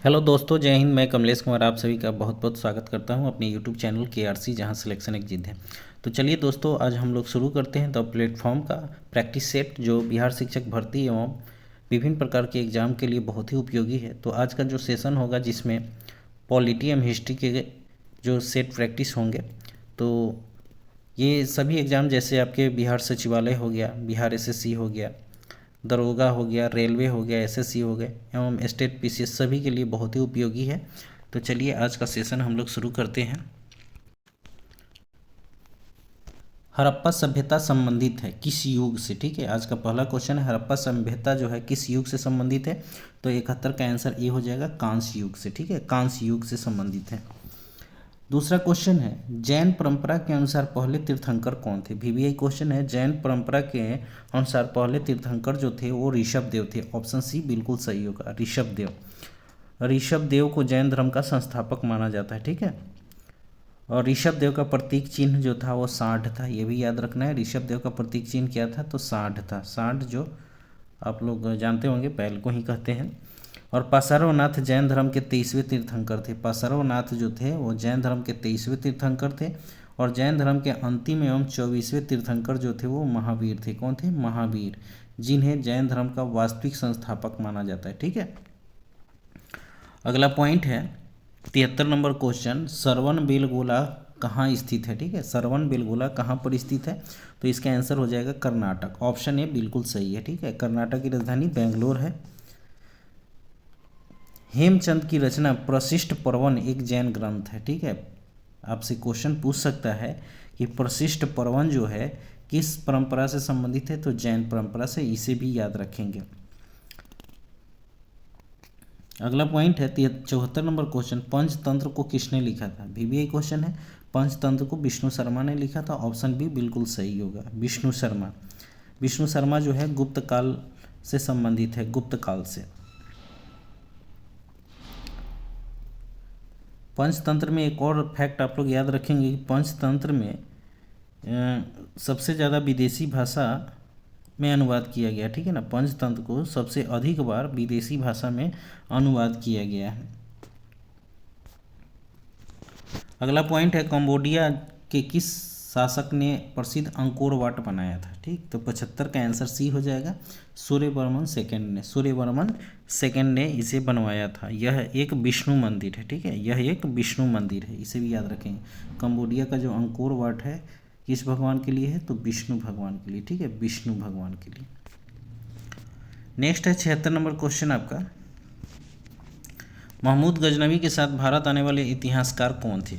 Hello दोस्तों, जय हिंद। मैं कमलेश कुमार आप सभी का बहुत बहुत स्वागत करता हूं अपने यूट्यूब चैनल KRC, जहां सिलेक्शन एक जिद है। तो चलिए दोस्तों, आज हम लोग शुरू करते हैं द प्लेटफॉर्म का प्रैक्टिस सेट, जो बिहार शिक्षक भर्ती एवं विभिन्न प्रकार के एग्जाम के लिए बहुत ही उपयोगी है। तो आज का जो सेशन होगा, जिसमें पॉलिटी एवं हिस्ट्री के जो सेट प्रैक्टिस होंगे, तो ये सभी एग्ज़ाम जैसे आपके बिहार सचिवालय हो गया, बिहार SSC हो गया, दरोगा हो गया, रेलवे हो गया, SSC हो गए एवं स्टेट PCS, सभी के लिए बहुत ही उपयोगी है। तो चलिए आज का सेशन हम लोग शुरू करते हैं। हड़प्पा सभ्यता संबंधित है किस युग से? ठीक है, आज का पहला क्वेश्चन है, हड़प्पा सभ्यता जो है किस युग से संबंधित है? तो 71 का आंसर ए हो जाएगा, कांस्य युग से। ठीक है, कांस्य युग से संबंधित है। दूसरा क्वेश्चन है, जैन परंपरा के अनुसार पहले तीर्थंकर कौन थे? VBI क्वेश्चन है, जैन परंपरा के अनुसार पहले तीर्थंकर जो थे वो ऋषभ देव थे। ऑप्शन सी बिल्कुल सही होगा, ऋषभ देव। ऋषभ देव को जैन धर्म का संस्थापक माना जाता है। ठीक है, और ऋषभ देव का प्रतीक चिन्ह जो था वो सांड था, ये भी याद रखना है। ऋषभ देव का प्रतीक चिन्ह क्या था? तो सांड था। सांड जो आप लोग जानते होंगे, बैल को ही कहते हैं। और पार्श्वनाथ जैन धर्म के 23वें तीर्थंकर थे। पार्श्वनाथ जो थे वो जैन धर्म के 23वें तीर्थंकर थे। और जैन धर्म के अंतिम एवं 24वें तीर्थंकर जो थे वो महावीर थे। कौन थे? महावीर, जिन्हें जैन धर्म का वास्तविक संस्थापक माना जाता है। ठीक है, अगला पॉइंट है 73 नंबर क्वेश्चन, श्रवण बेलगोला कहाँ स्थित है? ठीक है, श्रवण बेलगोला कहाँ पर स्थित है? तो इसका आंसर हो जाएगा कर्नाटक। ऑप्शन ए बिल्कुल सही है। ठीक है, कर्नाटक की राजधानी बेंगलोर है। हेमचंद की रचना प्रशिष्ट पर्वन एक जैन ग्रंथ है। ठीक है, आपसे क्वेश्चन पूछ सकता है कि प्रशिष्ट पर्वन जो है किस परंपरा से संबंधित है? तो जैन परंपरा से, इसे भी याद रखेंगे। अगला पॉइंट है 74 नंबर क्वेश्चन, पंचतंत्र को किसने लिखा था? VBI क्वेश्चन है, पंचतंत्र को विष्णु शर्मा ने लिखा था। ऑप्शन बी बिल्कुल सही होगा, विष्णु शर्मा। विष्णु शर्मा जो है गुप्त काल से संबंधित है, गुप्त काल से। पंचतंत्र में एक और फैक्ट आप लोग याद रखेंगे कि पंचतंत्र में सबसे ज़्यादा विदेशी भाषा में अनुवाद किया गया। ठीक है ना, पंचतंत्र को सबसे अधिक बार विदेशी भाषा में अनुवाद किया गया है। अगला पॉइंट है, कंबोडिया के किस शासक ने प्रसिद्ध अंकोर वाट बनाया था? ठीक, तो 75 का आंसर सी हो जाएगा, सूर्यवर्मन सेकंड ने। सूर्यवर्मन सेकंड ने इसे बनवाया था। यह एक विष्णु मंदिर है। ठीक है, यह एक विष्णु मंदिर है, इसे भी याद रखेंगे। कंबोडिया का जो अंकोर वाट है किस भगवान के लिए है? तो विष्णु भगवान के लिए। ठीक है, विष्णु भगवान के लिए। नेक्स्ट है 76 नंबर क्वेश्चन आपका, महमूद गजनवी के साथ भारत आने वाले इतिहासकार कौन थे?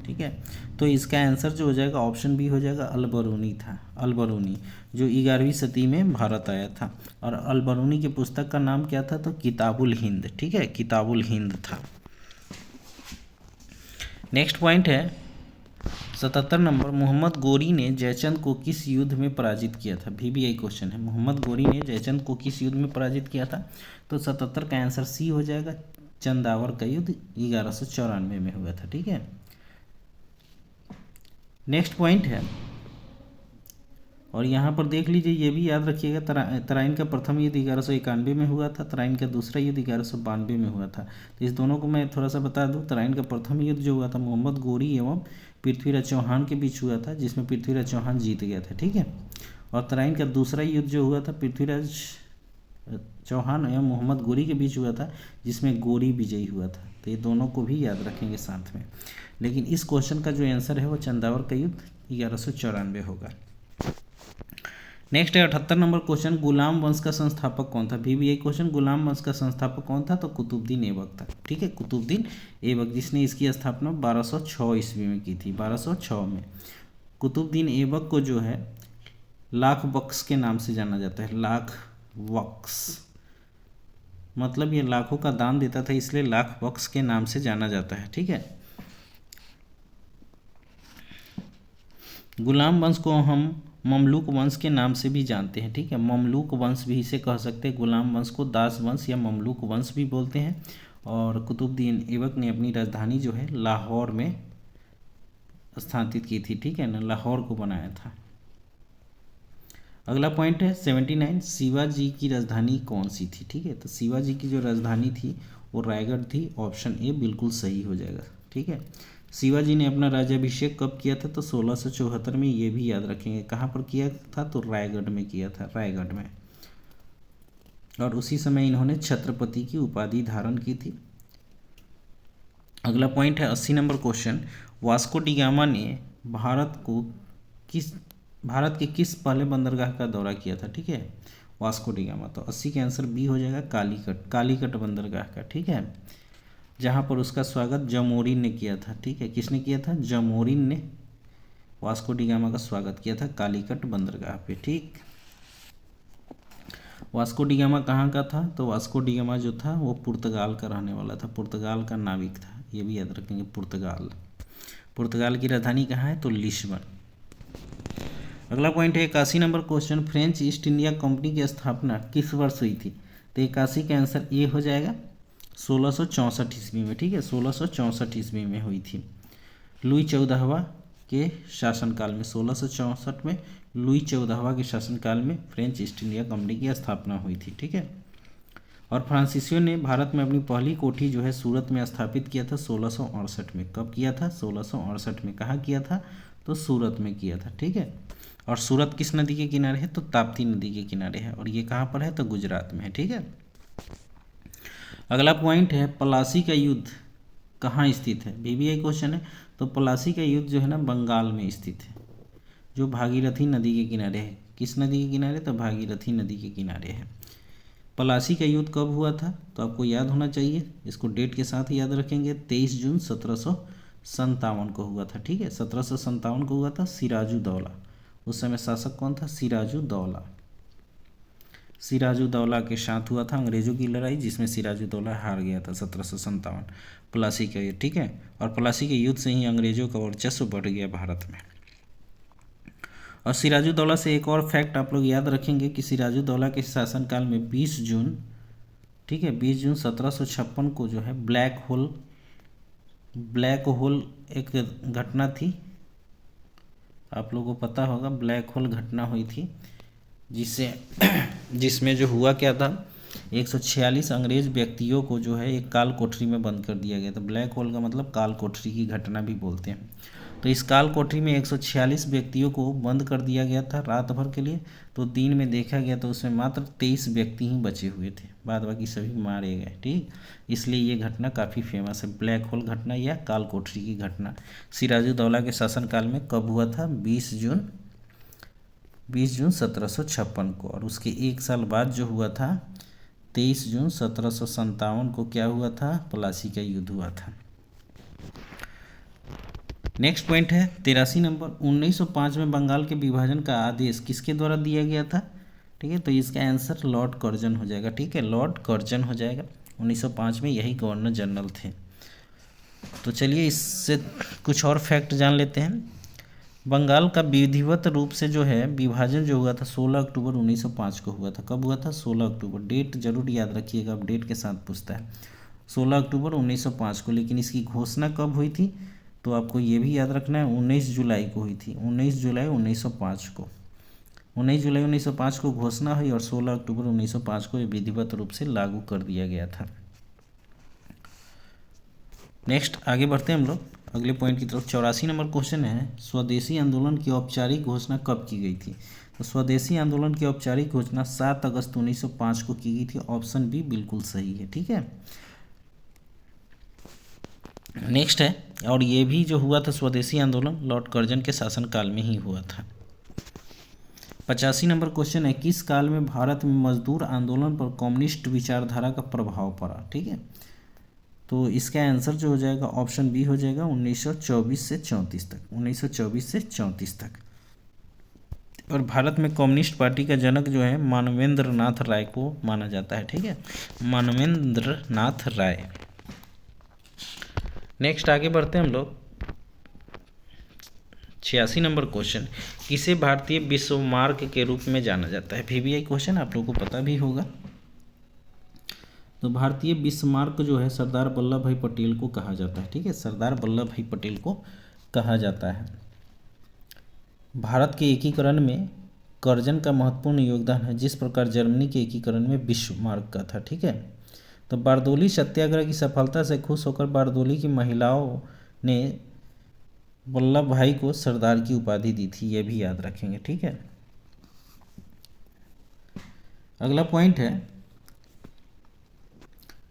ठीक है, तो इसका आंसर जो हो जाएगा ऑप्शन बी हो जाएगा, अलबरूनी था। अलबरूनी जो 11वीं सदी में भारत आया था। और अलबरूनी की पुस्तक का नाम क्या था? तो किताबुल हिंद। ठीक है, किताबुल हिंद था। नेक्स्ट पॉइंट है 77 नंबर, मोहम्मद गोरी ने जयचंद को किस युद्ध में पराजित किया था? VBI क्वेश्चन है, मोहम्मद गोरी ने जयचंद को किस युद्ध में पराजित किया था? तो 77 का आंसर सी हो जाएगा, चंदावर का युद्ध 1194 में हुआ था। ठीक है, नेक्स्ट पॉइंट है, और यहाँ पर देख लीजिए, ये भी याद रखिएगा, तराइन का प्रथम युद्ध 1191 में हुआ था, तराइन का दूसरा युद्ध 1192 में हुआ था। तो इस दोनों को मैं थोड़ा सा बता दूँ। तराइन का प्रथम युद्ध जो हुआ था मोहम्मद गोरी एवं पृथ्वीराज चौहान के बीच हुआ था, जिसमें पृथ्वीराज चौहान जीत गया था। ठीक है, और तराइन का दूसरा युद्ध जो हुआ था पृथ्वीराज चौहान एवं मोहम्मद गोरी के बीच हुआ था, जिसमें गोरी विजयी हुआ था। तो ये दोनों को भी याद रखेंगे साथ में। लेकिन इस क्वेश्चन का जो आंसर है वो चंदावर का युद्ध 1194 होगा। नेक्स्ट है 78 नंबर क्वेश्चन, गुलाम वंश का संस्थापक कौन था? VBI क्वेश्चन, गुलाम वंश का संस्थापक कौन था? तो कुतुबुद्दीन ऐबक था। ठीक है, कुतुबुद्दीन ऐबक, जिसने इसकी स्थापना 1206 ईस्वी में की थी। 1206 में कुतुबुद्दीन ऐबक को जो है लाख बख्श के नाम से जाना जाता है। लाख बख्श मतलब ये लाखों का दान देता था, इसलिए लाख बख्श के नाम से जाना जाता है। ठीक है, गुलाम वंश को हम ममलूक वंश के नाम से भी जानते हैं। ठीक है, ममलूक वंश भी इसे कह सकते हैं। गुलाम वंश को दास वंश या ममलूक वंश भी बोलते हैं। और कुतुबुद्दीन ऐबक ने अपनी राजधानी जो है लाहौर में स्थापित की थी। ठीक है ना, लाहौर को बनाया था। अगला पॉइंट है 79, शिवाजी की राजधानी कौन सी थी। ठीक है, तो शिवाजी की जो राजधानी थी वो रायगढ़ थी। ऑप्शन ए बिल्कुल सही हो जाएगा। ठीक है, शिवाजी ने अपना राज्याभिषेक कब किया था, तो 1674 में। ये भी याद रखेंगे कहाँ पर किया था, तो रायगढ़ में किया था, रायगढ़ में। और उसी समय इन्होंने छत्रपति की उपाधि धारण की थी। अगला पॉइंट है 80 number question, Vasco D gamma ने भारत के किस पहले बंदरगाह का दौरा किया था। ठीक है, वास्को डी गामा, तो 80 का आंसर बी हो जाएगा, कालीकट बंदरगाह का। ठीक है, जहाँ पर उसका स्वागत जमोरिन ने किया था। ठीक है, किसने किया था, जमोरिन ने वास्को डी गामा का स्वागत किया था कालीकट बंदरगाह पे। ठीक, वास्को डी गामा कहाँ का था, तो वास्को डी गामा जो था वो पुर्तगाल का रहने वाला था, पुर्तगाल का नाविक था। ये भी याद रखेंगे, पुर्तगाल की राजधानी कहाँ है, तो लिस्बन। अगला पॉइंट है 81 number question, French east India company की स्थापना किस वर्ष हुई थी, तो 81 का आंसर ए हो जाएगा, 1664 ईस्वी में। ठीक है, 1664 ईस्वी में हुई थी, लुई 14वां के शासनकाल में। 1664 में लुई 14वां के शासनकाल में फ्रेंच ईस्ट इंडिया कंपनी की स्थापना हुई थी। ठीक है, और फ्रांसीसियों ने भारत में अपनी पहली कोठी जो है सूरत में स्थापित किया था 1668 में। कब किया था, 1668 में। कहाँ किया था, तो सूरत में किया था। ठीक है, और सूरत किस नदी के किनारे है, तो ताप्ती नदी के किनारे है, और ये कहाँ पर है, तो गुजरात में है। ठीक है, अगला पॉइंट है पलासी का युद्ध कहाँ स्थित है, VBI क्वेश्चन है। तो पलासी का युद्ध जो है ना बंगाल में स्थित है, जो भागीरथी नदी के किनारे है। किस नदी के किनारे, तो भागीरथी नदी के किनारे है। पलासी का युद्ध कब हुआ था, तो आपको याद होना चाहिए, इसको डेट के साथ याद रखेंगे, 23 जून 1757 को हुआ था। ठीक है, 1757 को हुआ था। सिराजुद्दौला, उस समय शासक कौन था, सिराजुद्दौला के साथ हुआ था अंग्रेजों की लड़ाई, जिसमें सिराजुद्दौला हार गया था 1757। प्लासी का युद्ध। ठीक है, और प्लासी के युद्ध से ही अंग्रेजों का वर्चस्व बढ़ गया भारत में। और सिराजुद्दौला से एक और फैक्ट आप लोग याद रखेंगे कि सिराजुद्दौला के शासनकाल में 20 जून, ठीक है, 20 जून 1756 को जो है ब्लैक होल एक घटना थी, आप लोगों को पता होगा, ब्लैक होल घटना हुई थी, जिसमें जो हुआ क्या था, 146 अंग्रेज व्यक्तियों को जो है एक काल कोठरी में बंद कर दिया गया था। ब्लैक होल का मतलब काल कोठरी की घटना भी बोलते हैं। तो इस काल कोठरी में 146 व्यक्तियों को बंद कर दिया गया था रात भर के लिए। तो दिन में देखा गया तो उसमें मात्र 23 व्यक्ति ही बचे हुए थे, बाद बाकी सभी मारे गए। ठीक, इसलिए ये घटना काफ़ी फेमस है, ब्लैक होल घटना या काल कोठरी की घटना। सिराजुद्दौला के शासनकाल में कब हुआ था, 20 जून 1756 को। और उसके एक साल बाद जो हुआ था 23 जून 1757 को क्या हुआ था, प्लासी का युद्ध हुआ था। नेक्स्ट पॉइंट है 83 नंबर, 1905 में बंगाल के विभाजन का आदेश किसके द्वारा दिया गया था। ठीक है, तो इसका आंसर लॉर्ड कर्जन हो जाएगा। ठीक है, लॉर्ड कर्जन हो जाएगा। 1905 में यही गवर्नर जनरल थे। तो चलिए इससे कुछ और फैक्ट जान लेते हैं। बंगाल का विधिवत रूप से जो है विभाजन जो हुआ था 16 अक्टूबर 1905 को हुआ था। कब हुआ था, 16 अक्टूबर। डेट जरूर याद रखिएगा, अब डेट के साथ पूछता है। 16 अक्टूबर 1905 को। लेकिन इसकी घोषणा कब हुई थी, तो आपको ये भी याद रखना है, 19 जुलाई को हुई थी। 19 जुलाई 1905 को, 19 जुलाई 1905 को घोषणा हुई और 16 अक्टूबर 1905 को ये विधिवत रूप से लागू कर दिया गया था। नेक्स्ट आगे बढ़ते हैं हम लोग अगले पॉइंट की तरफ। 84 नंबर क्वेश्चन है, स्वदेशी आंदोलन की औपचारिक घोषणा कब की गई थी। तो स्वदेशी आंदोलन की औपचारिक घोषणा 7 अगस्त 1905 को की गई थी। ऑप्शन बी बिल्कुल सही है। ठीक है, नेक्स्ट है, और ये भी जो हुआ था स्वदेशी आंदोलन लॉर्ड कर्जन के शासनकाल में ही हुआ था। 85 नंबर क्वेश्चन है, किस काल में भारत में मजदूर आंदोलन पर कम्युनिस्ट विचारधारा का प्रभाव पड़ा। ठीक है, तो इसका आंसर जो हो जाएगा ऑप्शन बी हो जाएगा, 1924 से 34 तक। 1924 से 34 तक। और भारत में कम्युनिस्ट पार्टी का जनक जो है मानवेंद्र नाथ राय को माना जाता है। ठीक है, मानवेंद्र नाथ राय। नेक्स्ट आगे बढ़ते हैं हम लोग। 86 नंबर क्वेश्चन, किसे भारतीय विश्वमार्ग के रूप में जाना जाता है। VBI क्वेश्चन आप लोगों को पता भी होगा। तो भारतीय विश्वमार्ग जो है सरदार वल्लभ भाई पटेल को कहा जाता है। ठीक है, सरदार वल्लभ भाई पटेल को कहा जाता है। भारत के एकीकरण में कर्जन का महत्वपूर्ण योगदान है जिस प्रकार जर्मनी के एकीकरण में बिस्मार्क का था। ठीक है, तो बारदोली सत्याग्रह की सफलता से खुश होकर बारदोली की महिलाओं ने वल्लभ भाई को सरदार की उपाधि दी थी, ये भी याद रखेंगे। ठीक है, अगला पॉइंट है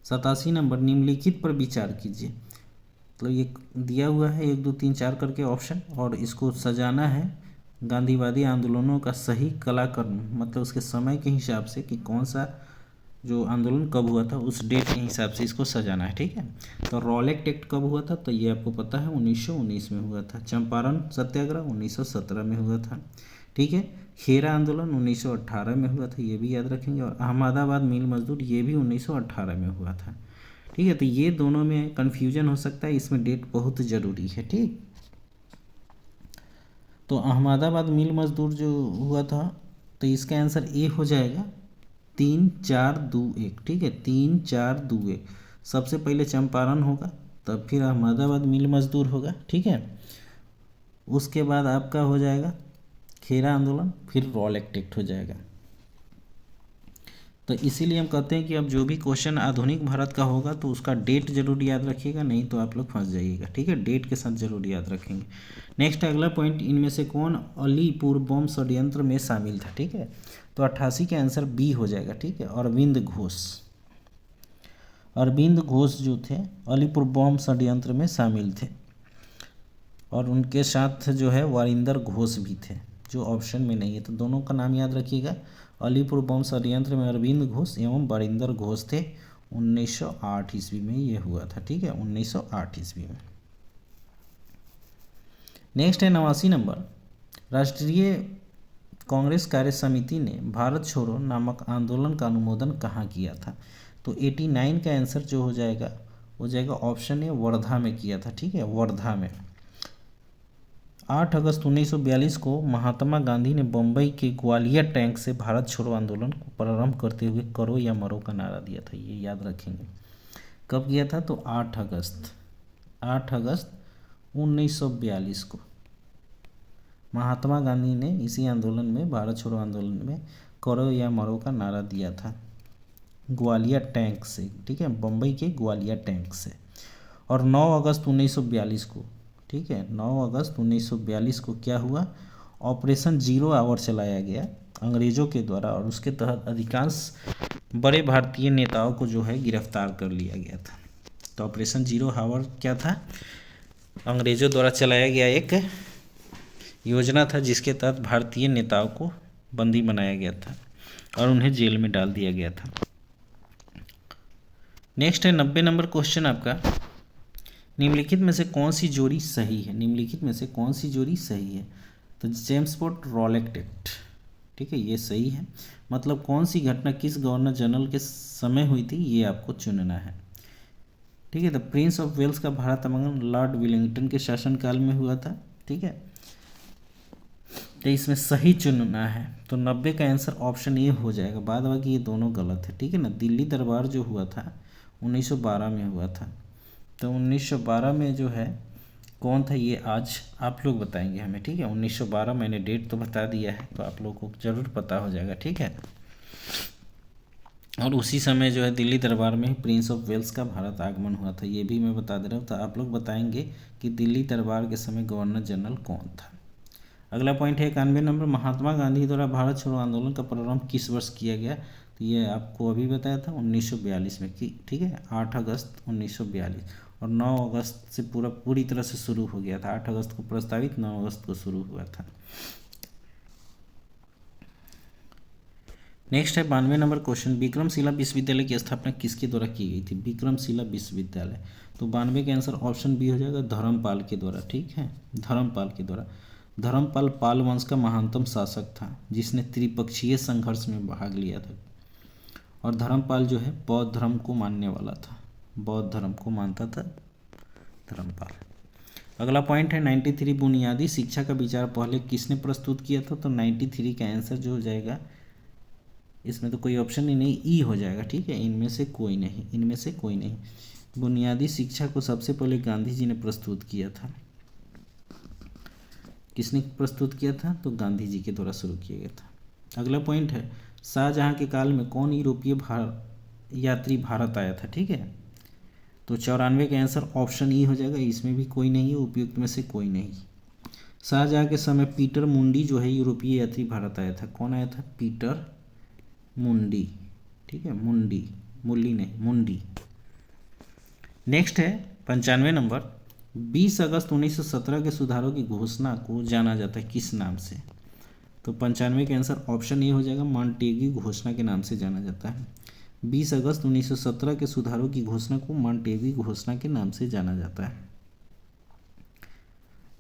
87 नंबर, निम्नलिखित पर विचार कीजिए। मतलब ये दिया हुआ है 1 2 3 4 करके ऑप्शन, और इसको सजाना है गांधीवादी आंदोलनों का सही कलाक्रम, मतलब उसके समय के हिसाब से कि कौन सा जो आंदोलन कब हुआ था उस डेट के हिसाब से इसको सजाना है। ठीक है, तो रॉलेट एक्ट कब हुआ था, तो ये आपको पता है 1919 में हुआ था। चंपारण सत्याग्रह 1917 में हुआ था। ठीक है, खेरा आंदोलन 1918 में हुआ था, ये भी याद रखेंगे। और अहमदाबाद मिल मजदूर ये भी 1918 में हुआ था। ठीक है, तो ये दोनों में कन्फ्यूजन हो सकता है, इसमें डेट बहुत ज़रूरी है। ठीक, तो अहमदाबाद मिल मजदूर जो हुआ था, तो इसका आंसर ए हो जाएगा 3 4 2 1। ठीक है, 3 4 2 1, सबसे पहले चंपारण होगा, तब फिर अहमदाबाद मिल मजदूर होगा। ठीक है, उसके बाद आपका हो जाएगा खेरा आंदोलन, फिर रॉलेट एक्ट हो जाएगा। तो इसीलिए हम कहते हैं कि अब जो भी क्वेश्चन आधुनिक भारत का होगा तो उसका डेट जरूर याद रखिएगा, नहीं तो आप लोग फंस जाइएगा। ठीक है, डेट के साथ जरूर याद रखेंगे। नेक्स्ट अगला पॉइंट, इनमें से कौन अलीपुर बम षड्यंत्र में शामिल था। ठीक है, तो 88 का आंसर बी हो जाएगा। ठीक है, अरविंद घोष, अरविंद घोष जो थे अलीपुर बम षड्यंत्र में शामिल थे, और उनके साथ जो है वारिंदर घोष भी थे, जो ऑप्शन में नहीं है। तो दोनों का नाम याद रखिएगा, अलीपुर बम षड्यंत्र में अरविंद घोष एवं वारिंदर घोष थे। 1908 ईस्वी में ये हुआ था। ठीक है, 1908 ईस्वी में। नेक्स्ट है 89 नंबर, राष्ट्रीय कांग्रेस कार्य समिति ने भारत छोड़ो नामक आंदोलन का अनुमोदन कहाँ किया था। तो 89 का आंसर जो हो जाएगा ऑप्शन ए, वर्धा में किया था। ठीक है, वर्धा में 8 अगस्त 1942 को महात्मा गांधी ने बम्बई के ग्वालियर टैंक से भारत छोड़ो आंदोलन को प्रारंभ करते हुए करो या मरो का नारा दिया था, ये याद रखेंगे। कब किया था, तो 8 अगस्त 1942 को महात्मा गांधी ने इसी आंदोलन में, भारत छोड़ो आंदोलन में करो या मरो का नारा दिया था ग्वालियर टैंक से। ठीक है, बम्बई के ग्वालियर टैंक से। और 9 अगस्त 1942 को, ठीक है, 9 अगस्त 1942 को क्या हुआ, ऑपरेशन जीरो आवर चलाया गया अंग्रेज़ों के द्वारा, और उसके तहत अधिकांश बड़े भारतीय नेताओं को जो है गिरफ्तार कर लिया गया था। तो ऑपरेशन जीरो आवर क्या था, अंग्रेज़ों द्वारा चलाया गया एक योजना था जिसके तहत भारतीय नेताओं को बंदी बनाया गया था और उन्हें जेल में डाल दिया गया था। नेक्स्ट है 90 नंबर क्वेश्चन आपका, निम्नलिखित में से कौन सी जोड़ी सही है। निम्नलिखित में से कौन सी जोड़ी सही है, तो जेम्सफोर्ड रॉलेट एक्ट। ठीक है, ये सही है। मतलब कौन सी घटना किस गवर्नर जनरल के समय हुई थी, ये आपको चुनना है। ठीक है, तो प्रिंस ऑफ वेल्स का भारत आगमन लॉर्ड विलिंगटन के शासनकाल में हुआ था। ठीक है, तो इसमें सही चुनना है। तो 90 का आंसर ऑप्शन ए हो जाएगा, बाद बाकी ये दोनों गलत है। ठीक है ना, दिल्ली दरबार जो हुआ था 1912 में हुआ था। तो 1912 में जो है कौन था, ये आज आप लोग बताएंगे हमें। ठीक है, 1912 मैंने डेट तो बता दिया है, तो आप लोग को ज़रूर पता हो जाएगा। ठीक है, और उसी समय जो है दिल्ली दरबार में प्रिंस ऑफ वेल्स का भारत आगमन हुआ था, ये भी मैं बता दे रहा हूँ। तो आप लोग बताएंगे कि दिल्ली दरबार के समय गवर्नर जनरल कौन था। अगला पॉइंट है 91 नंबर, महात्मा गांधी द्वारा भारत छोड़ो आंदोलन का प्रारंभ किस वर्ष किया गया। तो ये आपको अभी बताया था 1942 में की। ठीक है, 8 अगस्त 1942, और 9 अगस्त से पूरी तरह से शुरू हो गया था। 8 अगस्त को प्रस्तावित, 9 अगस्त को शुरू हुआ था। नेक्स्ट है 92 नंबर क्वेश्चन, विक्रमशिला विश्वविद्यालय की स्थापना किसके द्वारा की गई थी। विक्रमशिला विश्वविद्यालय, तो 92 का आंसर ऑप्शन बी हो जाएगा, धर्मपाल के द्वारा। ठीक है, धर्मपाल के द्वारा। धर्मपाल पाल वंश का महानतम शासक था जिसने त्रिपक्षीय संघर्ष में भाग लिया था, और धर्मपाल जो है बौद्ध धर्म को मानने वाला था, बौद्ध धर्म को मानता था धर्मपाल। अगला पॉइंट है 93, बुनियादी शिक्षा का विचार पहले किसने प्रस्तुत किया था। तो 93 का आंसर जो हो जाएगा, इसमें तो कोई ऑप्शन ही नहीं, ई हो जाएगा। ठीक है, इनमें से कोई नहीं। बुनियादी शिक्षा को सबसे पहले गांधी जी ने प्रस्तुत किया था। किसने प्रस्तुत किया था, तो गांधी जी के द्वारा शुरू किया गया था। अगला पॉइंट है शाहजहां के काल में कौन यूरोपीय यात्री भारत आया था, ठीक है। तो 94 का आंसर ऑप्शन ई हो जाएगा, इसमें भी कोई नहीं है, उपयुक्त में से कोई नहीं। शाहजहां के समय पीटर मुंडी जो है यूरोपीय यात्री भारत आया था। कौन आया था? पीटर मुंडी, ठीक है, मुंडी, मुल्ली नहीं, मुंडी। नेक्स्ट है 95 नंबर, 20 अगस्त 1917 के सुधारों की घोषणा को जाना जाता है किस नाम से? तो 95 का आंसर ऑप्शन ए हो जाएगा, मॉन्टेग्यू घोषणा के नाम से जाना जाता है। 20 अगस्त 1917 के सुधारों की घोषणा को मॉन्टेग्यू घोषणा के नाम से जाना जाता है।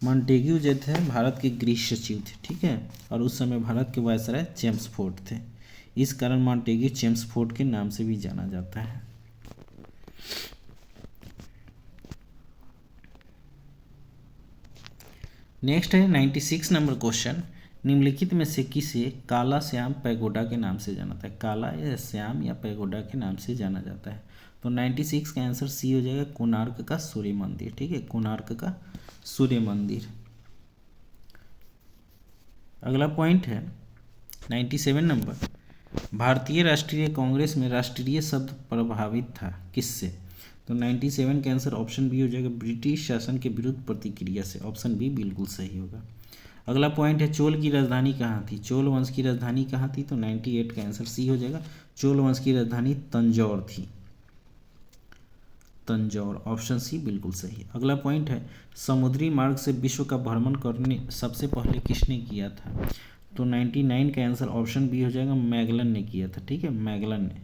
मॉन्टेग्यू जो थे भारत के गृह सचिव थे, ठीक है, और उस समय भारत के वायसराय चेम्सफोर्ड थे, इस कारण मॉन्टेग्यू चेम्सफोर्ड के नाम से भी जाना जाता है। नेक्स्ट है 96 नंबर क्वेश्चन, निम्नलिखित में से किसे काला श्याम पैगोडा के नाम से जाना जाता है? काला या श्याम या पैगोडा के नाम से जाना जाता है। तो 96 का आंसर सी हो जाएगा, कोणार्क का सूर्य मंदिर, ठीक है, कोणार्क का सूर्य मंदिर। अगला पॉइंट है 97 नंबर, भारतीय राष्ट्रीय कांग्रेस में राष्ट्रीय शब्द प्रभावित था किससे? तो 97 का आंसर ऑप्शन बी हो जाएगा, ब्रिटिश शासन के विरुद्ध प्रतिक्रिया से। ऑप्शन बी बिल्कुल सही होगा। अगला पॉइंट है चोल की राजधानी कहाँ थी? चोल वंश की राजधानी कहाँ थी? तो 98 का आंसर सी हो जाएगा, चोल वंश की राजधानी तंजौर थी, तंजौर। ऑप्शन सी बिल्कुल सही। अगला पॉइंट है समुद्री मार्ग से विश्व का भ्रमण करने सबसे पहले किसने किया था? तो 99 का आंसर ऑप्शन बी हो जाएगा, मैगलन ने किया था, ठीक है, मैगलन ने।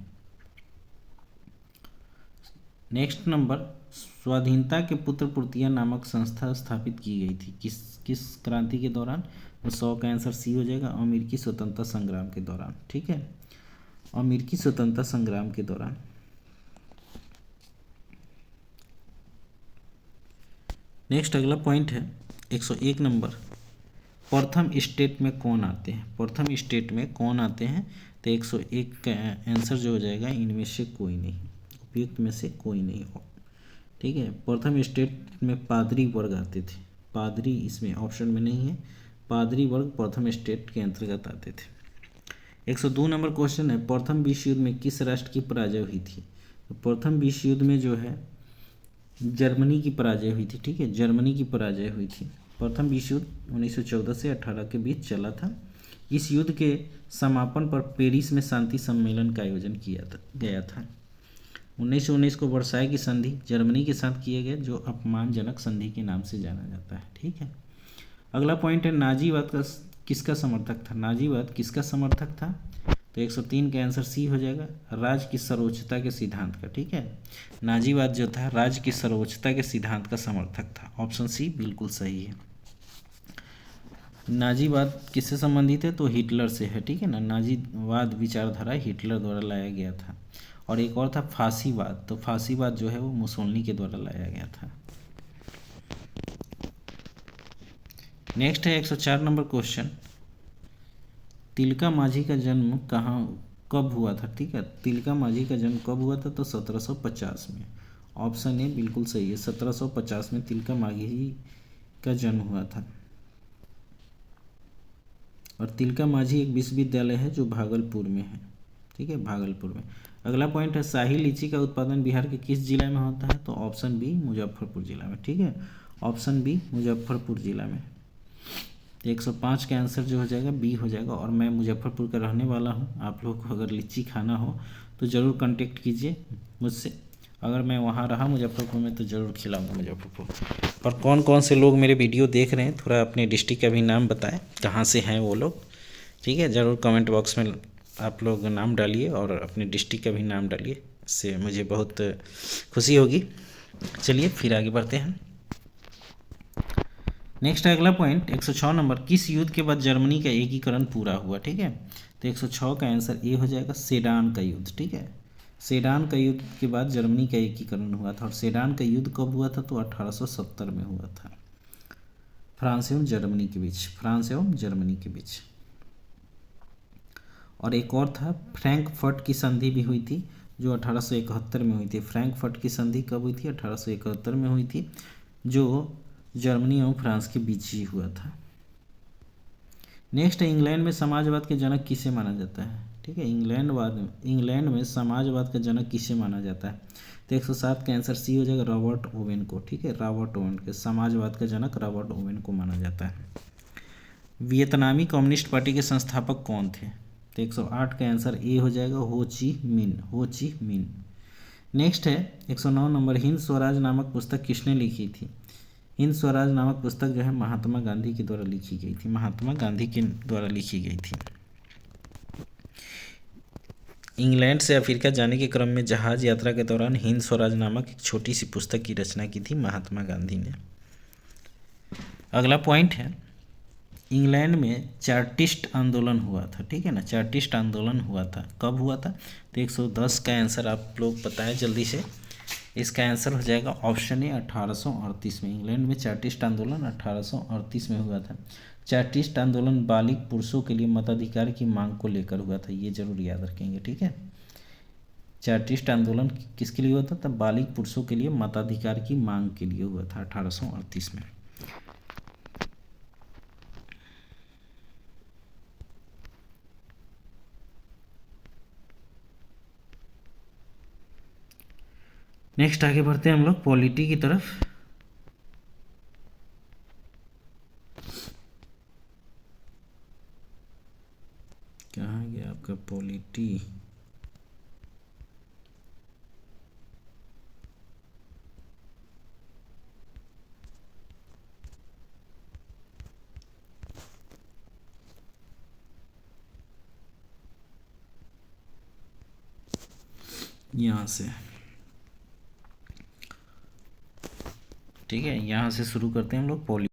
नेक्स्ट नंबर, स्वाधीनता के पुत्र पुर्तिया नामक संस्था स्थापित की गई थी किस क्रांति के दौरान? तो 100 का आंसर सी हो जाएगा, अमेरिकी स्वतंत्रता संग्राम के दौरान, ठीक है, अमेरिकी स्वतंत्रता संग्राम के दौरान। नेक्स्ट अगला पॉइंट है 101 नंबर, प्रथम स्टेट में कौन आते हैं? प्रथम स्टेट में कौन आते हैं? तो 101 का आंसर जो हो जाएगा, इनमें से कोई नहीं, उपयुक्त में से कोई नहीं हो, ठीक है। प्रथम स्टेट में पादरी वर्ग आते थे, पादरी इसमें ऑप्शन में नहीं है, पादरी वर्ग प्रथम स्टेट के अंतर्गत आते थे। 102 नंबर क्वेश्चन है, प्रथम विश्व युद्ध में किस राष्ट्र की पराजय हुई थी? तो प्रथम विश्व युद्ध में जो है जर्मनी की पराजय हुई थी, ठीक है, जर्मनी की पराजय हुई थी। प्रथम विश्व युद्ध 1914 से 18 के बीच चला था। इस युद्ध के समापन पर पेरिस में शांति सम्मेलन का आयोजन किया गया था। 1919 को वर्साय की संधि जर्मनी के साथ किया गया, जो अपमानजनक संधि के नाम से जाना जाता है, ठीक है। अगला पॉइंट है नाजीवाद का किसका समर्थक था? नाजीवाद किसका समर्थक था? तो 103 का आंसर सी हो जाएगा, राज्य की सर्वोच्चता के सिद्धांत का, ठीक है। नाजीवाद जो था राज्य की सर्वोच्चता के सिद्धांत का समर्थक था। ऑप्शन सी बिल्कुल सही है। नाजीवाद किससे संबंधित है? तो हिटलर से है, ठीक है ना। नाजीवाद विचारधारा हिटलर द्वारा लाया गया था। और एक और था फांसीवाद, तो फांसीवाद जो है वो मुसोलिनी के द्वारा लाया गया था। नेक्स्ट है 104 नंबर क्वेश्चन, तिलका माझी का जन्म कब हुआ था? ठीक है, तिलका माझी का जन्म कब हुआ था? तो 1750 में। ऑप्शन ए बिल्कुल सही है, 1750 में तिलका माझी का जन्म हुआ था। और तिलका माझी एक विश्वविद्यालय है जो भागलपुर में है, ठीक है, भागलपुर में। अगला पॉइंट है शाही लीची का उत्पादन बिहार के किस जिला में होता है? तो ऑप्शन बी मुजफ्फरपुर जिला में, ठीक है, ऑप्शन बी मुजफ्फरपुर जिला में। 105 का आंसर जो हो जाएगा बी हो जाएगा। और मैं मुजफ्फरपुर का रहने वाला हूँ, आप लोगों को अगर लीची खाना हो तो ज़रूर कांटेक्ट कीजिए मुझसे। अगर मैं वहाँ रहा मुजफ्फरपुर में तो ज़रूर खिलाऊंगा मुजफ्फरपुर। और कौन कौन से लोग मेरे वीडियो देख रहे हैं, थोड़ा अपने डिस्ट्रिक्ट का भी नाम बताएं, कहाँ से हैं वो लोग, ठीक है, ज़रूर कमेंट बॉक्स में आप लोग नाम डालिए और अपने डिस्ट्रिक्ट का भी नाम डालिए, इससे मुझे बहुत खुशी होगी। चलिए फिर आगे बढ़ते हैं। नेक्स्ट अगला पॉइंट 106 नंबर, किस युद्ध के बाद जर्मनी का एकीकरण पूरा हुआ? ठीक है, तो 106 का आंसर ए हो जाएगा, सेडान का युद्ध, ठीक है। सेडान का युद्ध के बाद जर्मनी का एकीकरण हुआ था। और सेडान का युद्ध कब हुआ था? तो 1870 में हुआ था, फ्रांस एवं जर्मनी के बीच, फ्रांस एवं जर्मनी के बीच। और एक और था, फ्रैंकफर्ट की संधि भी हुई थी जो 1871 में हुई थी। फ्रैंकफर्ट की संधि कब हुई थी? 1871 में हुई थी, जो जर्मनी एवं फ्रांस के बीच ही हुआ था। नेक्स्ट है इंग्लैंड में समाजवाद के जनक किसे माना जाता है, ठीक है। इंग्लैंड में समाजवाद का जनक किसे माना जाता है, तो 107 का आंसर सी हो जाएगा, रॉबर्ट ओवेन को, ठीक है। रॉबर्ट ओवेन के समाजवाद का जनक रॉबर्ट ओवेन को माना जाता है। वियतनामी कम्युनिस्ट पार्टी के संस्थापक कौन थे, तो 108 का आंसर ए हो जाएगा, हो ची मिन। नेक्स्ट है 109 नंबर, हिंद स्वराज नामक पुस्तक किसने लिखी थी। हिंद स्वराज नामक पुस्तक जो है महात्मा गांधी के द्वारा लिखी गई थी, महात्मा गांधी के द्वारा लिखी गई थी। इंग्लैंड से अफ्रीका जाने के क्रम में जहाज यात्रा के दौरान हिंद स्वराज नामक एक छोटी सी पुस्तक की रचना की थी महात्मा गांधी ने। अगला पॉइंट है, इंग्लैंड में चार्टिस्ट आंदोलन हुआ था, ठीक है ना। चार्टिस्ट आंदोलन हुआ था, कब हुआ था, तो 110 का आंसर आप लोग बताएं जल्दी से। इसका आंसर हो जाएगा ऑप्शन ए 1838 में। इंग्लैंड में चार्टिस्ट आंदोलन 1838 में हुआ था। चार्टिस्ट आंदोलन बालिग पुरुषों के लिए मताधिकार की मांग को लेकर हुआ था, ये जरूर याद रखेंगे, ठीक है। चार्टिस्ट आंदोलन किसके लिए हुआ था, तब बालिग पुरुषों के लिए मताधिकार की मांग के लिए हुआ था 1838 में। नेक्स्ट आगे बढ़ते हैं हम लोग पॉलिटी की तरफ। कहाँ गया आपका पॉलिटी, यहाँ से, ठीक है। यहाँ से शुरू करते हैं हम लोग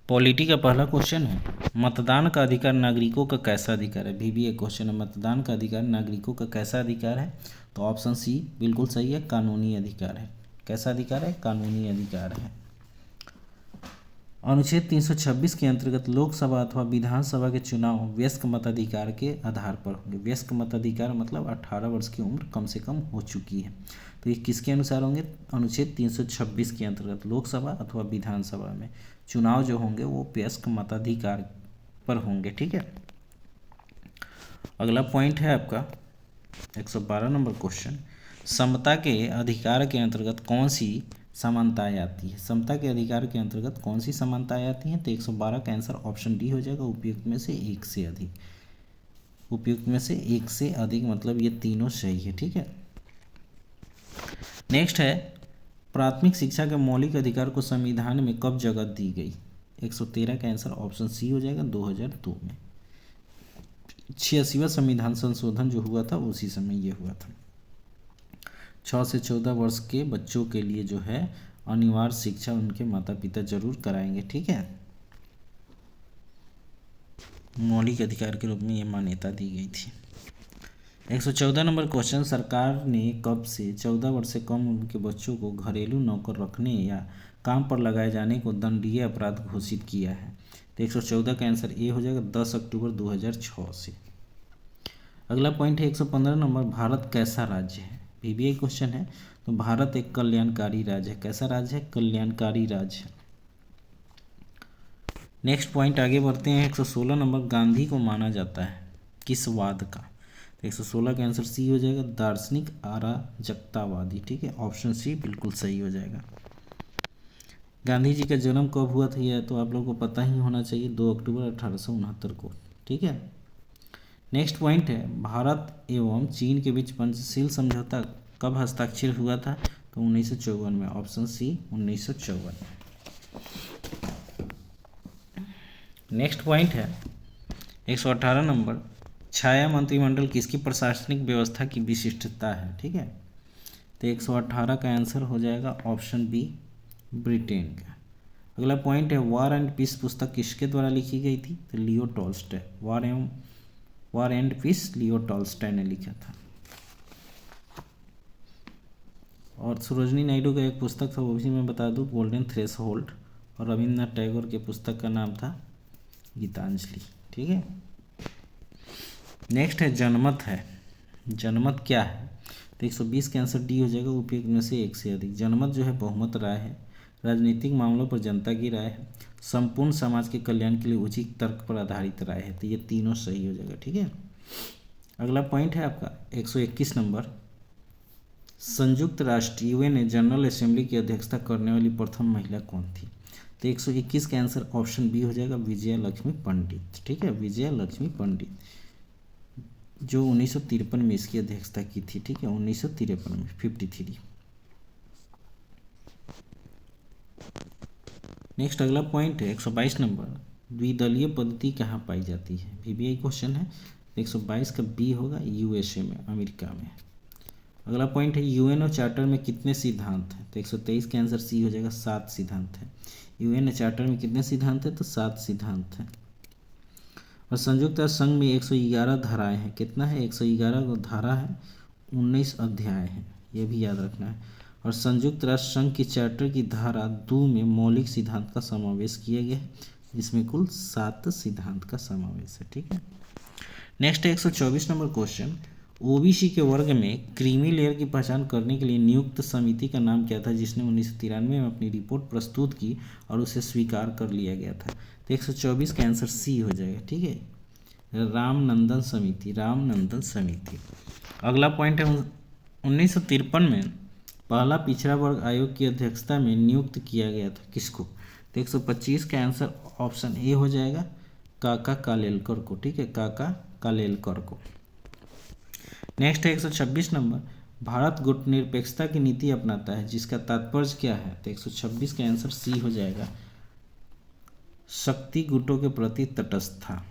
पॉलिटी का पहला क्वेश्चन है, मतदान का अधिकार नागरिकों का कैसा अधिकार है। भी एक क्वेश्चन है, मतदान का अधिकार नागरिकों का कैसा अधिकार है, तो ऑप्शन सी बिल्कुल सही है, कानूनी अधिकार है। कैसा अधिकार है, कानूनी अधिकार है। अनुच्छेद 326 के अंतर्गत लोकसभा अथवा विधानसभा के चुनाव वयस्क मताधिकार के आधार पर होंगे। वयस्क मताधिकार मतलब 18 वर्ष की उम्र कम से कम हो चुकी है, तो ये किसके अनुसार होंगे, अनुच्छेद 326 के अंतर्गत लोकसभा अथवा विधानसभा में चुनाव जो होंगे वो वयस्क मताधिकार पर होंगे, ठीक है। अगला पॉइंट है आपका 112 नंबर क्वेश्चन, समता के अधिकार के अंतर्गत कौन सी समानताएं आती है। समता के अधिकार के अंतर्गत कौन सी समानताएं आती हैं, तो 112 का आंसर ऑप्शन डी हो जाएगा, उपयुक्त में से एक से अधिक। उपयुक्त में से एक से अधिक मतलब ये तीनों सही है, ठीक है। नेक्स्ट है, प्राथमिक शिक्षा के मौलिक अधिकार को संविधान में कब जगह दी गई। 113 का आंसर ऑप्शन सी हो जाएगा, 2002 में। 86वां संविधान संशोधन जो हुआ था उसी समय ये हुआ था। 6 से 14 वर्ष के बच्चों के लिए जो है अनिवार्य शिक्षा उनके माता पिता जरूर कराएंगे, ठीक है। मौलिक अधिकार के रूप में ये मान्यता दी गई थी। 114 नंबर क्वेश्चन, सरकार ने कब से 14 वर्ष से कम उम्र के बच्चों को घरेलू नौकर रखने या काम पर लगाए जाने को दंडनीय अपराध घोषित किया है, तो 114 का आंसर ए हो जाएगा, 10 अक्टूबर 2006 से। अगला पॉइंट है 115 नंबर, भारत कैसा राज्य है। भी एक क्वेश्चन है, तो भारत एक कल्याणकारी राज्य है। कैसा राज्य है, कल्याणकारी राज्य है। नेक्स्ट पॉइंट आगे बढ़ते हैं 116 नंबर, गांधी को माना जाता है किस वाद का, तो 116 का आंसर सी हो जाएगा, दार्शनिक अराजकतावादी, ठीक है। ऑप्शन सी बिल्कुल सही हो जाएगा। गांधी जी का जन्म कब हुआ था यह तो आप लोगों को पता ही होना चाहिए, 2 अक्टूबर 1869 को, ठीक है। नेक्स्ट पॉइंट है, भारत एवं चीन के बीच पंचशील समझौता कब हस्ताक्षर हुआ था, तो 1954 में। Option C 1954। नेक्स्ट पॉइंट है 118 नंबर, छाया मंत्रिमंडल किसकी प्रशासनिक व्यवस्था की विशिष्टता है, ठीक है। तो 118 का आंसर हो जाएगा ऑप्शन बी, ब्रिटेन का। अगला पॉइंट है, वॉर एंड पीस पुस्तक किसके द्वारा लिखी गई थी, तो Leo Tolstoy. War and Peace Leo Tolstoy ने लिखा था। और सरोजनी नायडू का एक पुस्तक था, वो भी मैं बता दूं, गोल्डन थ्रेशोल्ड। और रविंद्रनाथ टैगोर के पुस्तक का नाम था गीतांजलि, ठीक है। नेक्स्ट है जनमत है। जनमत क्या है, तो 120 का आंसर डी हो जाएगा, उपयुक्त में से एक से अधिक। जनमत जो है बहुमत राय है राजनीतिक मामलों पर जनता की राय है, संपूर्ण समाज के कल्याण के लिए उचित तर्क पर आधारित राय है। तो ये तीनों सही हो जाएगा, ठीक है। अगला पॉइंट है आपका 121 नंबर, संयुक्त राष्ट्र यूएन जनरल असेंबली की अध्यक्षता करने वाली प्रथम महिला कौन थी? तो 121 का आंसर ऑप्शन बी हो जाएगा, विजया लक्ष्मी पंडित, ठीक है, विजया लक्ष्मी पंडित, जो 1953 में इसकी अध्यक्षता की थी, ठीक है, 1953 में 53। नेक्स्ट अगला पॉइंट है 122 नंबर, द्विदलीय पद्धति कहाँ पाई जाती है? VBI क्वेश्चन है। 122 का बी होगा, USA में, अमेरिका में। अगला पॉइंट है यूएनओ चार्टर में कितने सिद्धांत हैं? तो 123 का आंसर सी हो जाएगा, 7 सिद्धांत है। यूएन चार्टर में कितने सिद्धांत हैं? तो 7 सिद्धांत हैं। और संयुक्त राष्ट्र संघ में 111 धाराएं हैं। कितना है? 111 धारा है, 19 अध्याय हैं, ये भी याद रखना है। और संयुक्त राष्ट्र संघ की चार्टर की धारा 2 में मौलिक सिद्धांत का समावेश किया गया है, जिसमें कुल 7 सिद्धांत का समावेश है, ठीक है। नेक्स्ट 124 नंबर क्वेश्चन, ओबीसी के वर्ग में क्रीमी लेयर की पहचान करने के लिए नियुक्त समिति का नाम क्या था, जिसने 1993 में अपनी रिपोर्ट प्रस्तुत की और उसे स्वीकार कर लिया गया था? तो 124 का आंसर सी हो जाएगा, ठीक है, रामनंदन समिति, रामनंदन समिति। अगला पॉइंट है 1953 में पहला पिछड़ा वर्ग आयोग की अध्यक्षता में नियुक्त किया गया था, किसको? तो 125 का आंसर ऑप्शन ए हो जाएगा, काका कालेलकर को, ठीक है, काका कालेलकर को। नेक्स्ट है 126 नंबर, भारत गुटनिरपेक्षता की नीति अपनाता है, जिसका तात्पर्य क्या है? तो 126 का आंसर सी हो जाएगा, शक्ति गुटों के प्रति तटस्थता।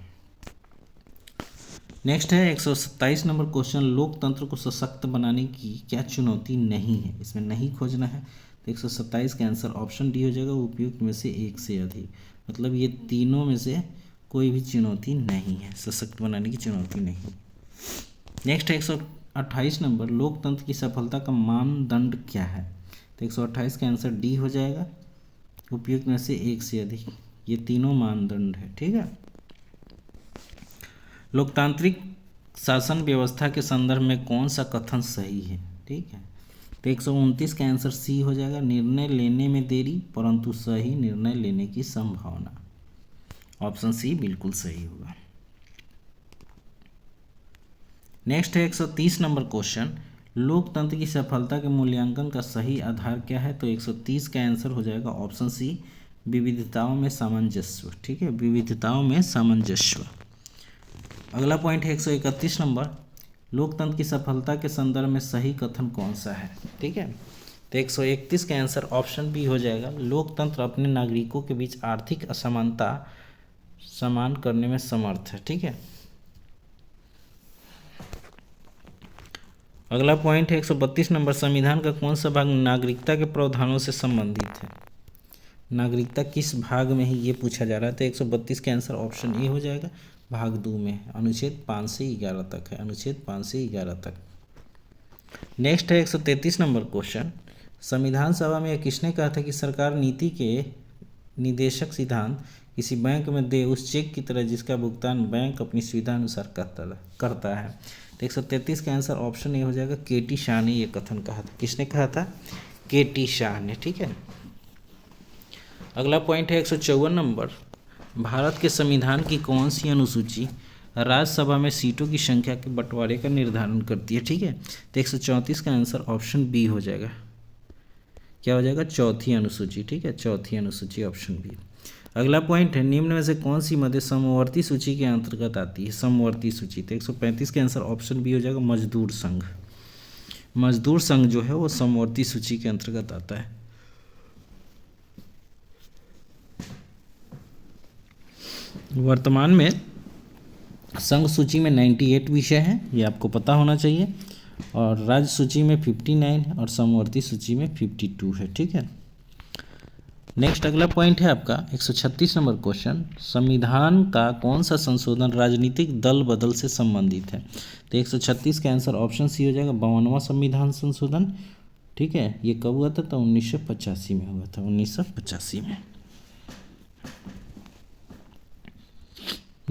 नेक्स्ट है 127 नंबर क्वेश्चन, लोकतंत्र को सशक्त बनाने की क्या चुनौती नहीं है? इसमें नहीं खोजना है। तो 127 का आंसर ऑप्शन डी हो जाएगा, उपयुक्त में से एक से अधिक, मतलब ये तीनों में से कोई भी चुनौती नहीं है, सशक्त बनाने की चुनौती नहीं। नेक्स्ट है 128 नंबर, लोकतंत्र की सफलता का मानदंड क्या है? तो 128 का आंसर डी हो जाएगा, उपयुक्त में से एक से अधिक, ये तीनों मानदंड है, ठीक है। लोकतांत्रिक शासन व्यवस्था के संदर्भ में कौन सा कथन सही है? ठीक है, तो 129 का आंसर सी हो जाएगा, निर्णय लेने में देरी परंतु सही निर्णय लेने की संभावना। ऑप्शन सी बिल्कुल सही होगा। नेक्स्ट है 130 नंबर क्वेश्चन, लोकतंत्र की सफलता के मूल्यांकन का सही आधार क्या है? तो 130 का आंसर हो जाएगा ऑप्शन सी, विविधताओं में सामंजस्य, ठीक है, विविधताओं में सामंजस्य। अगला पॉइंट है 131 नंबर, लोकतंत्र की सफलता के संदर्भ में सही कथन कौन सा है? ठीक है, तो 131 का आंसर ऑप्शन बी हो जाएगा, लोकतंत्र अपने नागरिकों के बीच आर्थिक असमानता समान करने में समर्थ है, ठीक है। अगला पॉइंट है 132 नंबर, संविधान का कौन सा भाग नागरिकता के प्रावधानों से संबंधित है? नागरिकता किस भाग में ही ये पूछा जा रहा है, तो 132 का आंसर ऑप्शन ए हो जाएगा, भाग 2 में, अनुच्छेद 5 से 11 तक है, अनुच्छेद 5 से 11 तक। नेक्स्ट है 133 नंबर क्वेश्चन, संविधान सभा में किसने कहा था कि सरकार नीति के निदेशक सिद्धांत किसी बैंक में दे उस चेक की तरह जिसका भुगतान बैंक अपनी सुविधा अनुसार करता है? तो 133 का आंसर ऑप्शन ए हो जाएगा, KT शाह ने ये कथन कहा था। किसने कहा था? KT शाह ने, ठीक है। अगला पॉइंट है 154 नंबर, भारत के संविधान की कौन सी अनुसूची राज्यसभा में सीटों की संख्या के बंटवारे का निर्धारण करती है? ठीक है, तो 134 का आंसर ऑप्शन बी हो जाएगा, क्या हो जाएगा? चौथी अनुसूची, ठीक है, चौथी अनुसूची, ऑप्शन बी। अगला पॉइंट है, निम्न में से कौन सी मध्य समवर्ती सूची के अंतर्गत आती है? समवर्ती सूची, तो 135 का आंसर ऑप्शन बी हो जाएगा, मजदूर संघ। मजदूर संघ जो है वो समवर्ती सूची के अंतर्गत आता है। वर्तमान में संघ सूची में 98 विषय हैं, ये आपको पता होना चाहिए, और राज्य सूची में 59 है और समवर्ती सूची में 52 है, ठीक है। नेक्स्ट अगला पॉइंट है आपका 136 नंबर क्वेश्चन, संविधान का कौन सा संशोधन राजनीतिक दल बदल से संबंधित है? तो 136 का आंसर ऑप्शन सी हो जाएगा, 52वां संविधान संशोधन, ठीक है। ये कब हुआ था? तो 1985 में हुआ था, 1985 में।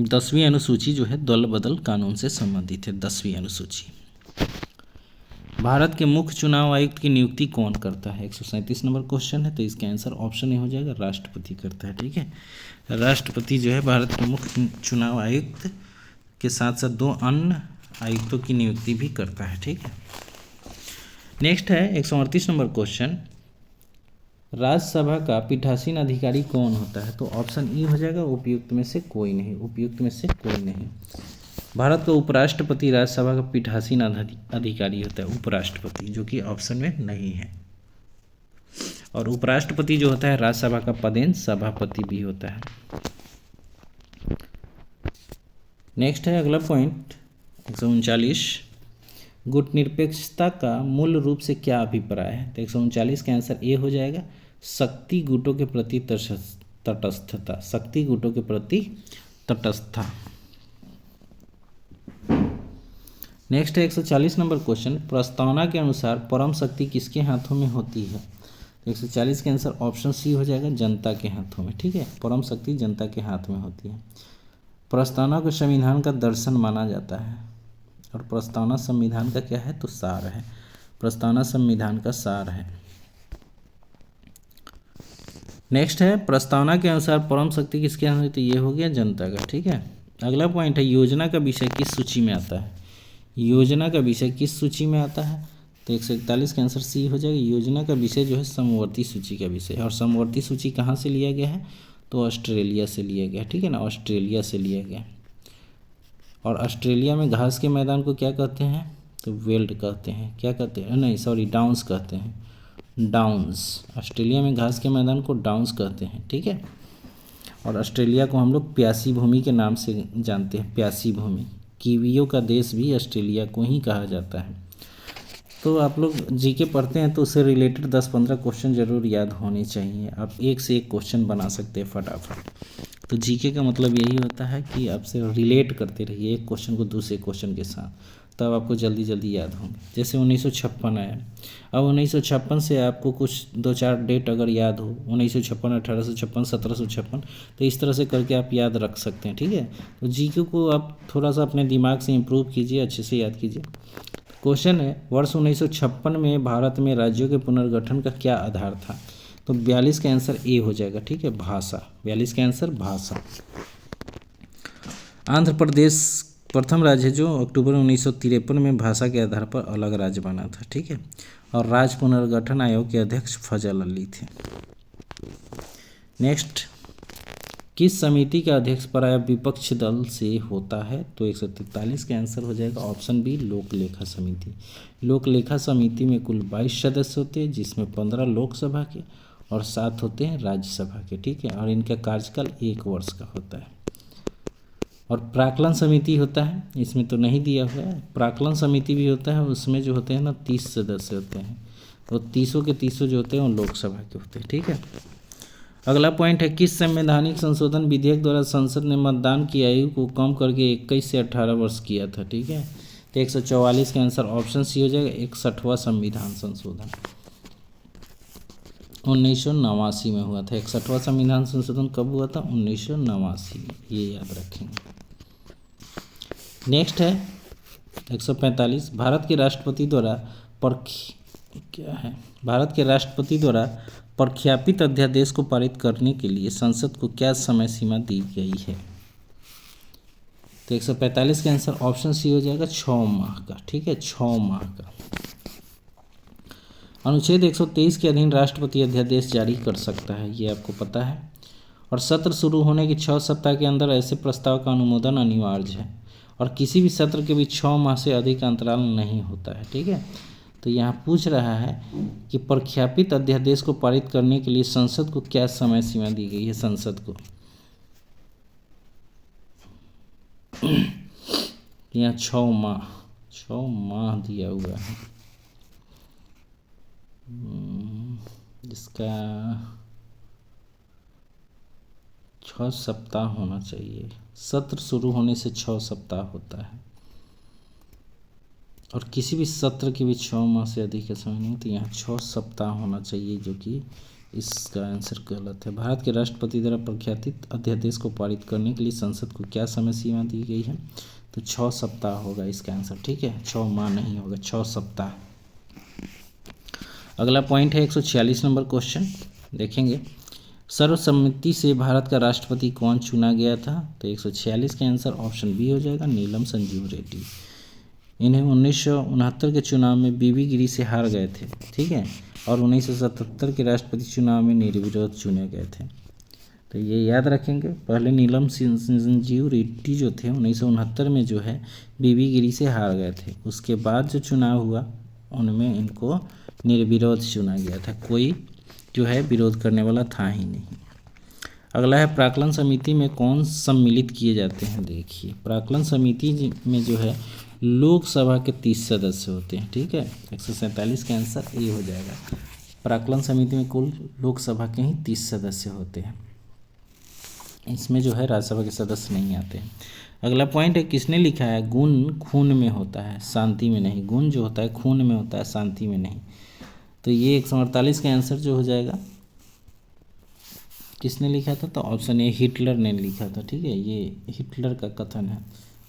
10वीं अनुसूची जो है दल बदल कानून से संबंधित है, 10वीं अनुसूची। भारत के मुख्य चुनाव आयुक्त की नियुक्ति कौन करता है? 137 नंबर क्वेश्चन है, तो इसका आंसर ऑप्शन ए हो जाएगा, राष्ट्रपति करता है। ठीक है, राष्ट्रपति जो है भारत के मुख्य चुनाव आयुक्त के साथ साथ 2 अन्य आयुक्तों की नियुक्ति भी करता है। ठीक है, नेक्स्ट है 138 नंबर क्वेश्चन, राज्यसभा का पीठासीन अधिकारी कौन होता है? तो ऑप्शन ई हो जाएगा, उपयुक्त में से कोई नहीं, उपयुक्त में से कोई नहीं। भारत का उपराष्ट्रपति राज्यसभा का पीठासीन अधिकारी होता है, उपराष्ट्रपति, जो कि ऑप्शन में नहीं है। और उपराष्ट्रपति जो होता है राज्यसभा का पदेन सभापति भी होता है। नेक्स्ट है अगला पॉइंट 139, गुटनिरपेक्षता का मूल रूप से क्या अभिप्राय है? तो 139 का आंसर ए हो जाएगा, शक्ति गुटों के प्रति तटस्थता, शक्ति गुटों के प्रति तटस्थता। नेक्स्ट है 140 नंबर क्वेश्चन, प्रस्तावना के अनुसार परम शक्ति किसके हाथों में होती है? तो 140 के आंसर ऑप्शन सी हो जाएगा, जनता के हाथों में। ठीक है, परम शक्ति जनता के हाथ में होती है। प्रस्तावना को संविधान का दर्शन माना जाता है, और प्रस्तावना संविधान का क्या है? तो सार है, प्रस्तावना संविधान का सार है। नेक्स्ट है प्रस्तावना के अनुसार परम शक्ति किसके हाथ में? तो ये हो गया जनता का। ठीक है, अगला पॉइंट है, योजना का विषय किस सूची में आता है? योजना का विषय किस सूची में आता है? तो 141 का आंसर सी हो जाएगा, योजना का विषय जो है समवर्ती सूची का विषय है। और समवर्ती सूची कहाँ से लिया गया है? तो ऑस्ट्रेलिया से लिया गया। ठीक है ना, ऑस्ट्रेलिया से लिया गया। और ऑस्ट्रेलिया में घास के मैदान को क्या कहते हैं? तो वेल्ड कहते हैं। क्या कहते हैं? नहीं सॉरी, डाउन्स कहते हैं, डाउन्स। ऑस्ट्रेलिया में घास के मैदान को डाउन्स कहते हैं। ठीक है, और ऑस्ट्रेलिया को हम लोग प्यासी भूमि के नाम से जानते हैं, प्यासी भूमि। कीवियों का देश भी ऑस्ट्रेलिया को ही कहा जाता है। तो आप लोग जीके पढ़ते हैं तो उससे रिलेटेड 10-15 क्वेश्चन जरूर याद होने चाहिए। आप एक से एक क्वेश्चन बना सकते हैं फटाफट। तो जीके का मतलब यही होता है कि आपसे रिलेट करते रहिए एक क्वेश्चन को दूसरे क्वेश्चन के साथ, तब आपको जल्दी जल्दी याद होंगे। जैसे 1956 आया, अब 1956 से आपको कुछ 2-4 डेट अगर याद हो, 1956, 1856, 1756, तो इस तरह से करके आप याद रख सकते हैं। ठीक है, तो जीके को आप थोड़ा सा अपने दिमाग से इम्प्रूव कीजिए, अच्छे से याद कीजिए। क्वेश्चन है, वर्ष 1956 में भारत में राज्यों के पुनर्गठन का क्या आधार था? तो 42 का आंसर ए हो जाएगा। ठीक है, भाषा। 42 का आंसर भाषा। आंध्र प्रदेश प्रथम राज्य है जो अक्टूबर 1953 में भाषा के आधार पर अलग राज्य बना था। ठीक है, और राज्य पुनर्गठन आयोग के अध्यक्ष फजल अली थे। नेक्स्ट, किस समिति का अध्यक्ष प्राय विपक्ष दल से होता है? तो 143 का आंसर हो जाएगा ऑप्शन बी, लोक लेखा समिति। लोक लेखा समिति में कुल 22 सदस्य होते हैं, जिसमें 15 लोकसभा के और 7 होते हैं राज्यसभा के। ठीक है, और इनका कार्यकाल 1 वर्ष का होता है। और प्राक्कलन समिति होता है, इसमें तो नहीं दिया हुआ है, प्राक्कलन समिति भी होता है, उसमें जो होते हैं ना 30 सदस्य होते हैं, तो 30 के 30 जो होते हैं वो लोकसभा के होते हैं। ठीक है, अगला पॉइंट है, किस संवैधानिक संशोधन विधेयक द्वारा संसद ने मतदान की आयु को कम करके 21 से 18 वर्ष किया था? ठीक है, तो 144 का आंसर ऑप्शन सी हो जाएगा, 61वां संविधान संशोधन 1989 में हुआ था। 61वां संविधान संशोधन कब हुआ था? 1989 में, ये याद रखेंगे। नेक्स्ट है 145, भारत के राष्ट्रपति द्वारा प्रख्यापित अध्यादेश को पारित करने के लिए संसद को क्या समय सीमा दी गई है? तो 145 का आंसर ऑप्शन सी हो जाएगा, 6 माह का। ठीक है, 6 माह का। अनुच्छेद 123 के अधीन राष्ट्रपति अध्यादेश जारी कर सकता है, ये आपको पता है। और सत्र शुरू होने के 6 सप्ताह के अंदर ऐसे प्रस्ताव का अनुमोदन अनिवार्य है, और किसी भी सत्र के बीच 6 माह से अधिक अंतराल नहीं होता है। ठीक है, तो यहाँ पूछ रहा है कि प्रख्यापित अध्यादेश को पारित करने के लिए संसद को क्या समय सीमा दी गई है? संसद को यहाँ 6 माह दिया हुआ है, जिसका 6 सप्ताह होना चाहिए। सत्र शुरू होने से 6 सप्ताह होता है, और किसी भी सत्र के भी 6 माह से अधिक का समय नहीं, तो यहाँ 6 सप्ताह होना चाहिए, जो कि इसका आंसर गलत है। भारत के राष्ट्रपति द्वारा प्रख्यापित अध्यादेश को पारित करने के लिए संसद को क्या समय सीमा दी गई है? तो 6 सप्ताह होगा इसका आंसर। ठीक है, 6 माह नहीं होगा, 6 सप्ताह। अगला पॉइंट है 146 नंबर क्वेश्चन, देखेंगे सर्वसम्मति से भारत का राष्ट्रपति कौन चुना गया था? तो 146 का आंसर ऑप्शन बी हो जाएगा, नीलम संजीव रेड्डी। इन्हें 1969 के चुनाव में बीबी गिरी से हार गए थे, ठीक है, और 1977 के राष्ट्रपति चुनाव में निर्विरोध चुने गए थे। तो ये याद रखेंगे, पहले नीलम संजीव रेड्डी जो थे 1969 में जो है बीबी गिरी से हार गए थे, उसके बाद जो चुनाव हुआ उनमें इनको निर्विरोध चुना गया था, कोई जो है विरोध करने वाला था ही नहीं। अगला है प्राक्कलन समिति में कौन सम्मिलित किए जाते हैं? देखिए प्राक्कलन समिति में जो है लोकसभा के 30 सदस्य होते हैं, ठीक है, 147 का आंसर ये हो जाएगा। प्राक्कलन समिति में कुल लोकसभा के ही 30 सदस्य होते हैं, इसमें जो है राज्यसभा के सदस्य नहीं आते हैं। अगला पॉइंट है किसने लिखा है गुण खून में होता है शांति में नहीं, गुण जो होता है खून में होता है शांति में नहीं। तो ये 148 का आंसर जो हो जाएगा, किसने लिखा था? तो ऑप्शन ए हिटलर ने लिखा था, ठीक है, ये हिटलर का कथन है,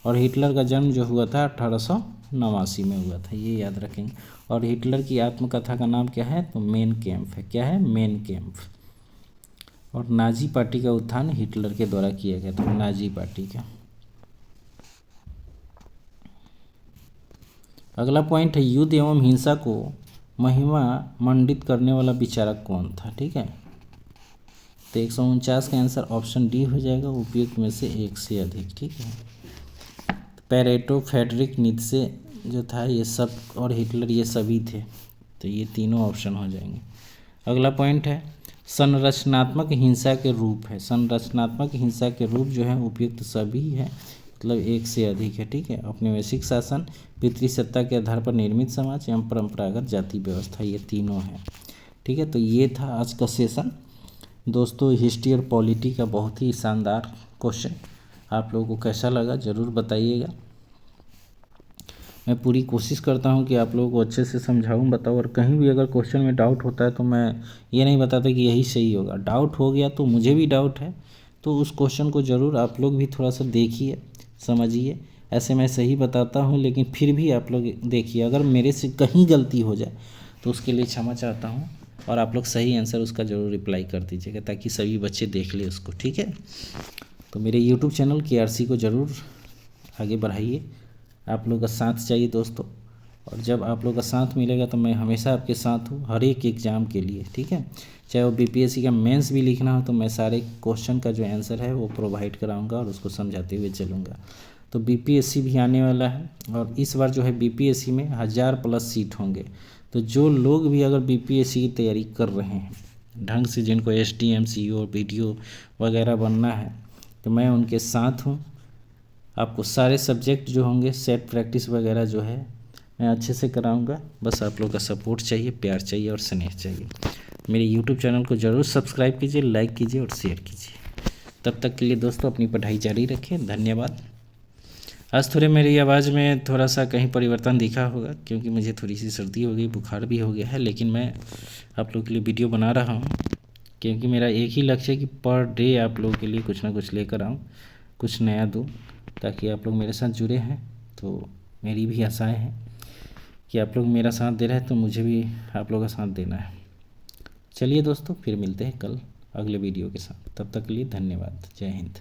और हिटलर का जन्म जो हुआ था 1889 में हुआ था, ये याद रखेंगे। और हिटलर की आत्मकथा का नाम क्या है? तो मेन कैम्प है, क्या है? Main camp. और नाजी पार्टी का उत्थान हिटलर के द्वारा किया गया था, नाजी पार्टी का। अगला पॉइंट है युद्ध एवं हिंसा को महिमा मंडित करने वाला विचारक कौन था? ठीक है, तो 149 का आंसर ऑप्शन डी हो जाएगा, उपयुक्त में से एक से अधिक, ठीक है। पेरेटो, फ्रेडरिक नीत्शे जो था ये सब, और हिटलर ये सभी थे, तो ये तीनों ऑप्शन हो जाएंगे। अगला पॉइंट है संरचनात्मक हिंसा के रूप है, संरचनात्मक हिंसा के रूप जो है उपयुक्त सभी है, मतलब एक से अधिक है, ठीक है। औपनिवेशिक शासन, पितृसत्ता के आधार पर निर्मित समाज एवं परंपरागत जाति व्यवस्था, ये तीनों है, ठीक है। तो ये था आज का सेशन दोस्तों, हिस्ट्री और पॉलिटी का बहुत ही शानदार क्वेश्चन। आप लोगों को कैसा लगा ज़रूर बताइएगा। मैं पूरी कोशिश करता हूं कि आप लोगों को अच्छे से समझाऊं, बताऊं, और कहीं भी अगर क्वेश्चन में डाउट होता है तो मैं ये नहीं बताता कि यही सही होगा। डाउट हो गया तो मुझे भी डाउट है, तो उस क्वेश्चन को ज़रूर आप लोग भी थोड़ा सा देखिए, समझिए। ऐसे मैं सही बताता हूँ, लेकिन फिर भी आप लोग देखिए, अगर मेरे से कहीं गलती हो जाए तो उसके लिए क्षमा चाहता हूँ, और आप लोग सही आंसर उसका ज़रूर रिप्लाई कर दीजिएगा ताकि सभी बच्चे देख ले उसको, ठीक है। तो मेरे यूट्यूब चैनल KRC को ज़रूर आगे बढ़ाइए, आप लोग का साथ चाहिए दोस्तों, और जब आप लोग का साथ मिलेगा तो मैं हमेशा आपके साथ हूँ हर एक एग्ज़ाम के लिए, ठीक है। चाहे वो BPSC का मेंस भी लिखना हो तो मैं सारे क्वेश्चन का जो आंसर है वो प्रोवाइड कराऊंगा और उसको समझाते हुए चलूँगा। तो BPSC भी आने वाला है, और इस बार जो है BPSC में 1000+ सीट होंगे। तो जो लोग भी अगर BPSC की तैयारी कर रहे हैं ढंग से, जिनको SDM, CO, BDO वगैरह बनना है, तो मैं उनके साथ हूँ। आपको सारे सब्जेक्ट जो होंगे, सेट प्रैक्टिस वगैरह जो है मैं अच्छे से कराऊंगा। बस आप लोग का सपोर्ट चाहिए, प्यार चाहिए और स्नेह चाहिए। मेरे YouTube चैनल को ज़रूर सब्सक्राइब कीजिए, लाइक कीजिए और शेयर कीजिए। तब तक के लिए दोस्तों अपनी पढ़ाई जारी रखें, धन्यवाद। आज थोड़े मेरी आवाज़ में थोड़ा सा कहीं परिवर्तन दिखा होगा, क्योंकि मुझे थोड़ी सी सर्दी हो गई, बुखार भी हो गया है, लेकिन मैं आप लोग के लिए वीडियो बना रहा हूँ, क्योंकि मेरा एक ही लक्ष्य है कि पर डे आप लोगों के लिए कुछ ना कुछ लेकर आऊँ, कुछ नया दूँ, ताकि आप लोग मेरे साथ जुड़े हैं। तो मेरी भी आशाएं हैं कि आप लोग मेरा साथ दे रहे हैं, तो मुझे भी आप लोगों का साथ देना है। चलिए दोस्तों, फिर मिलते हैं कल अगले वीडियो के साथ। तब तक के लिए धन्यवाद। जय हिंद।